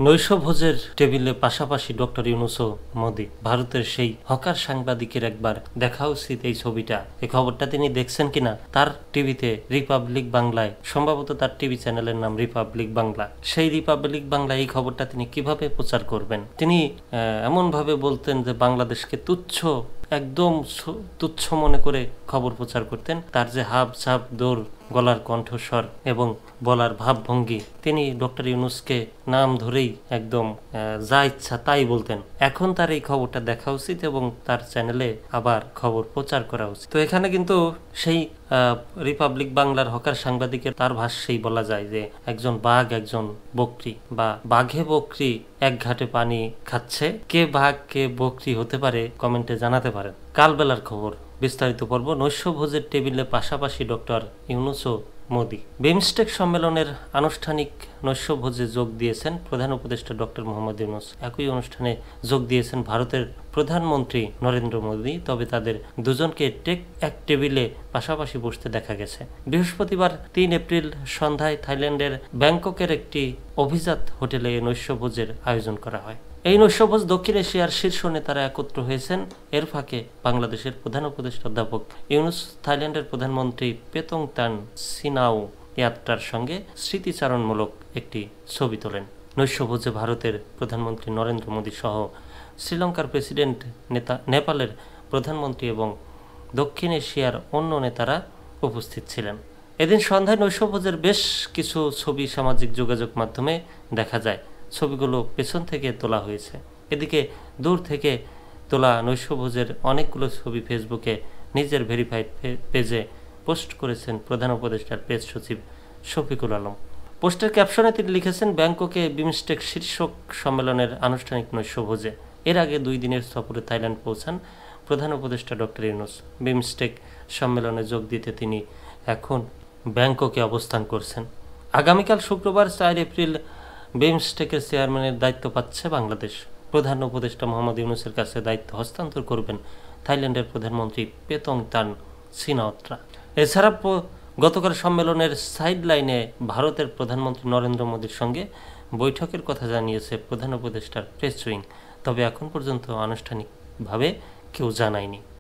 নৈশভোজের টেবিলে পাশাপাশি ডক্টর ইউনূস ও মোদি। ভারতের সেই হকার সাংবাদিকের একবার দেখা উচিত এই ছবিটা। এই খবরটা তিনি দেখছেন কিনা তার টিভিতে, রিপাবলিক বাংলায়, সম্ভবত তার টিভি চ্যানেলের নাম রিপাবলিক বাংলা, সেই রিপাবলিক বাংলায় এই খবরটা তিনি কিভাবে প্রচার করবেন। তিনি এমনভাবে বলতেন যে বাংলাদেশকে তুচ্ছ, একদম তুচ্ছ মনে করে খবর প্রচার করতেন। তার যে হাব ঝাপ দৌড়, গলার কণ্ঠস্বর এবং বলার ভাবভঙ্গি, তিনি ডক্টর ইউনূসকে নাম ধরেই একদম যা ইচ্ছা তাই বলতেন। এখন তার এই খবরটা দেখা উচিত এবং তার চ্যানেলে আবার খবর প্রচার করা উচিত। তো এখানে কিন্তু সেই রিপাবলিক বাংলার হকার সাংবাদিকের তার ভাষ্যেই বলা যায় যে একজন বাঘ, একজন বকরি, বা বাঘে বকরি এক ঘাটে পানি খাচ্ছে। কে বাঘ কে বকরি হতে পারে কমেন্টে জানাতে পারেন। কালবেলার খবর বিস্তারিত পর্ব। নৈশভোজের টেবিলে পাশাপাশি ডক্টর ইউনূস ও মোদি। বিমস্টেক সম্মেলনের আনুষ্ঠানিক নৈশভোজে যোগ দিয়েছেন প্রধান উপদেষ্টা ডক্টর মোহাম্মদ ইউনূস। একই অনুষ্ঠানে যোগ দিয়েছেন ভারতের প্রধানমন্ত্রী নরেন্দ্র মোদি। তবে তাদের দুজনকে এক টেবিলে পাশাপাশি বসতে দেখা গেছে। বৃহস্পতিবার ৩ এপ্রিল সন্ধ্যায় থাইল্যান্ডের ব্যাংককের একটি অভিজাত হোটেলে নৈশভোজের আয়োজন করা হয়। এই নৈশভোজ দক্ষিণ এশিয়ার শীর্ষ নেতারা একত্র হয়েছেন। এর ফাঁকে বাংলাদেশের প্রধান উপদেষ্টা অধ্যাপক ইউনূস থাইল্যান্ডের প্রধানমন্ত্রী পেতংতান সিনাউ ইয়াত্রার সঙ্গে স্মৃতিচারণমূলক একটি ছবি তোলেন। নৈশভোজে ভারতের প্রধানমন্ত্রী নরেন্দ্র মোদী সহ শ্রীলঙ্কার প্রেসিডেন্ট, নেপালের প্রধানমন্ত্রী এবং দক্ষিণ এশিয়ার অন্য নেতারা উপস্থিত ছিলেন। এদিন সন্ধ্যায় নৈশভোজের বেশ কিছু ছবি সামাজিক যোগাযোগ মাধ্যমে দেখা যায়। ছবিগুলো পেছন থেকে তোলা হয়েছে। এদিকে দূর থেকে তোলা নৈশভোজের অনেকগুলো ছবি ফেসবুকে নিজের ভেরিফাইড পেজে পোস্ট করেছেন প্রধান উপদেষ্টার প্রেস সচিব শফিকুল আলম। পোস্টের ক্যাপশনে তিনি লিখেছেন, ব্যাংককে বিমস্টেক শীর্ষক সম্মেলনের আনুষ্ঠানিক নৈশভোজে। এর আগে 2 দিনের সফরে থাইল্যান্ড পৌঁছান প্রধান উপদেষ্টা ডক্টর ইউনূস। বিমস্টেক সম্মেলনে যোগ দিতে তিনি এখন ব্যাংককে অবস্থান করছেন। আগামীকাল শুক্রবার 4 এপ্রিল বিমস্টেকের চেয়ারম্যানের দায়িত্ব পাচ্ছে বাংলাদেশ। প্রধান উপদেষ্টা মোহাম্মদ ইউনূসের কাছে দায়িত্ব হস্তান্তর করবেন থাইল্যান্ডের প্রধানমন্ত্রী পেতংতান সিনাওয়াত্রা। এছাড়া গতকাল সম্মেলনের সাইডলাইনে ভারতের প্রধানমন্ত্রী নরেন্দ্র মোদীর সঙ্গে বৈঠকের কথা জানিয়েছে প্রধান উপদেষ্টার প্রেস উইং। তবে এখন পর্যন্ত আনুষ্ঠানিকভাবে কেউ জানায়নি।